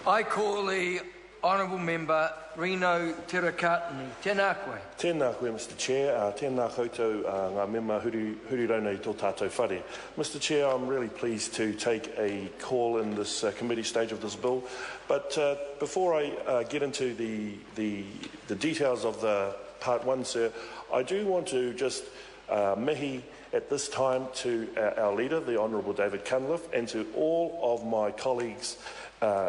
I call the Honourable Member Reno Tirakatini. Tēnā koe. Tēnā koe, Mr Chair. Tēnā koutou ngā mema huri rauna I tō tātou whare. Mr Chair, I'm really pleased to take a call in this committee stage of this bill. But before I get into the details of the Part 1, sir, I do want to just mihi at this time to our leader, the Honourable David Cunliffe, and to all of my colleagues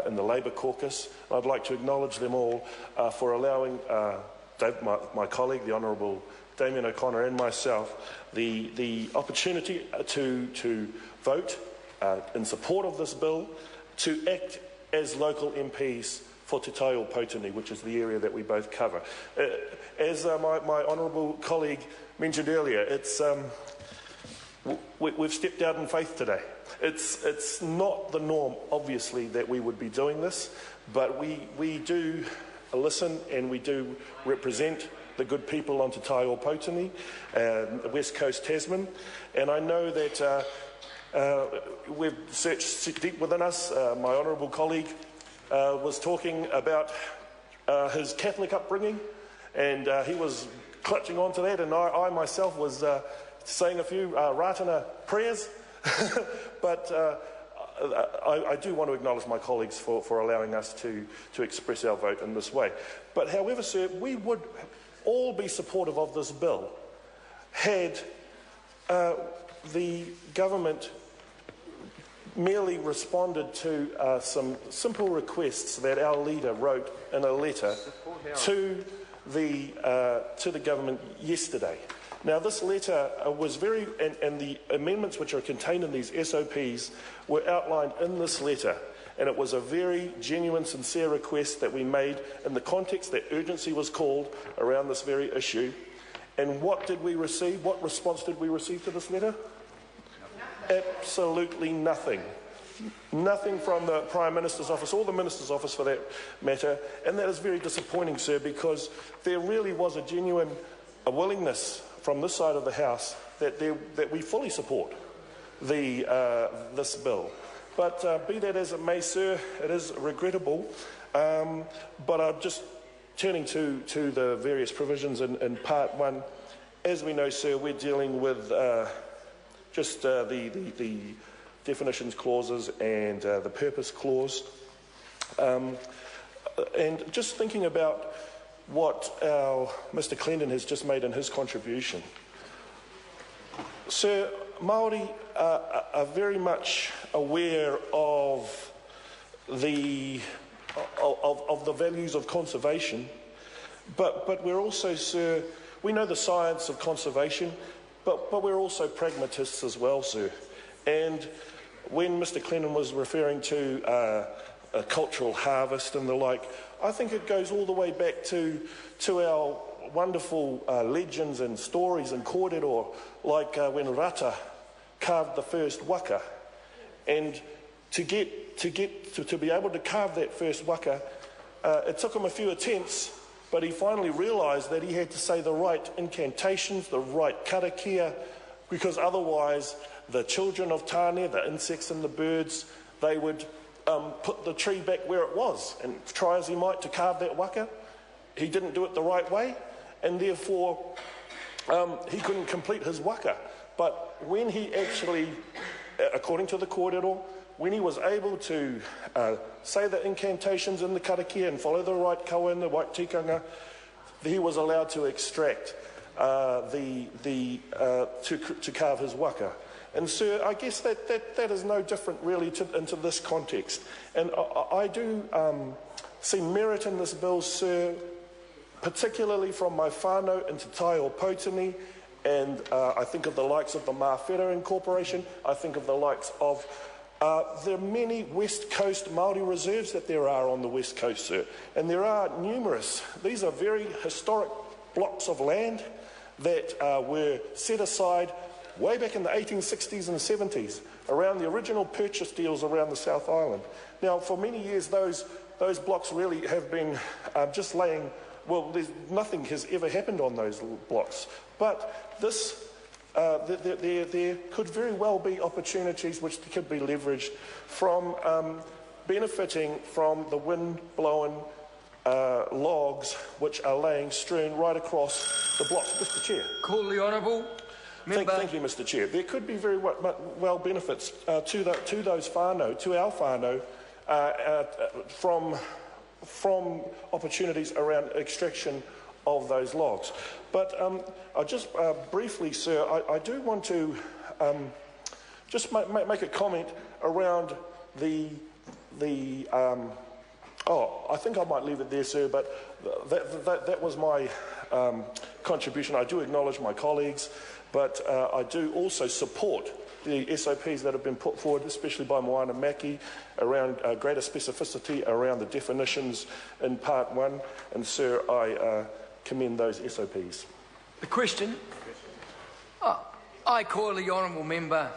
in the Labour caucus. I'd like to acknowledge them all for allowing my colleague, the Honourable Damien O'Connor, and myself the opportunity to vote in support of this bill, to act as local MPs for Te Tai o Potini, which is the area that we both cover. As my honourable colleague mentioned earlier, we've stepped out in faith today. It's not the norm, obviously, that we would be doing this, but we do listen and we do represent the good people on Te Tai o Potini, West Coast Tasman, and I know that we've searched deep within us. My honourable colleague was talking about his Catholic upbringing, and he was clutching onto that, and I myself was saying a few Ratana prayers, but I do want to acknowledge my colleagues for allowing us to express our vote in this way. But however, sir, we would all be supportive of this bill had the government merely responded to some simple requests that our leader wrote in a letter to the government yesterday. Now, this letter was and the amendments which are contained in these SOPs were outlined in this letter, and it was a very genuine, sincere request that we made in the context that urgency was called around this very issue. And what did we receive? What response did we receive to this letter? Absolutely nothing. Nothing from the Prime Minister's office, or the Minister's office for that matter, and that is very disappointing, sir, because there really was a genuine willingness from this side of the House that we fully support this bill. But be that as it may, sir, it is regrettable, but I'm just turning to the various provisions in Part 1. As we know, sir, we're dealing with just the definitions clauses and the purpose clause. And just thinking about what our Mr Clendon has just made in his contribution. Sir, Māori are very much aware of the values of conservation, but we're also, sir, we know the science of conservation, but we're also pragmatists as well, sir. And when Mr Clendon was referring to a cultural harvest and the like, I think it goes all the way back to our wonderful legends and stories and kōrero, like when Rata carved the first waka. And to be able to carve that first waka, it took him a few attempts, but he finally realised that he had to say the right incantations, the right karakia, because otherwise the children of Tāne, the insects and the birds, they would put the tree back where it was, and try as he might to carve that waka. He didn't do it the right way, and therefore he couldn't complete his waka. But when he actually, according to the kōrero, when he was able to say the incantations in the karakia and follow the right kaua and the right tikanga, he was allowed to extract to carve his waka. And sir, I guess that is no different really into this context. And I do see merit in this bill, sir, particularly from my whānau in Te Tai o Potini, and I think of the likes of the Mawhera Incorporation, I think of the likes of the many West Coast Māori reserves that there are on the West Coast, sir. And there are numerous. These are very historic blocks of land that were set aside way back in the 1860s and 70s, around the original purchase deals around the South Island. Now, for many years, those blocks really have been just laying, well, nothing has ever happened on those blocks. But this, there could very well be opportunities which could be leveraged from benefiting from the wind-blown logs which are laying strewn right across the blocks. Mr. Chair. Call the honourable member. Thank you, Mr. Chair. There could be very well benefits to those whānau, to our whānau, from opportunities around extraction of those logs. But I just briefly, sir, I do want to just make a comment around I think I might leave it there, sir, but that was my contribution. I do acknowledge my colleagues, but I do also support the SOPs that have been put forward, especially by Moana Maki, around greater specificity around the definitions in Part 1. And, sir, I commend those SOPs. The question. I call the honourable member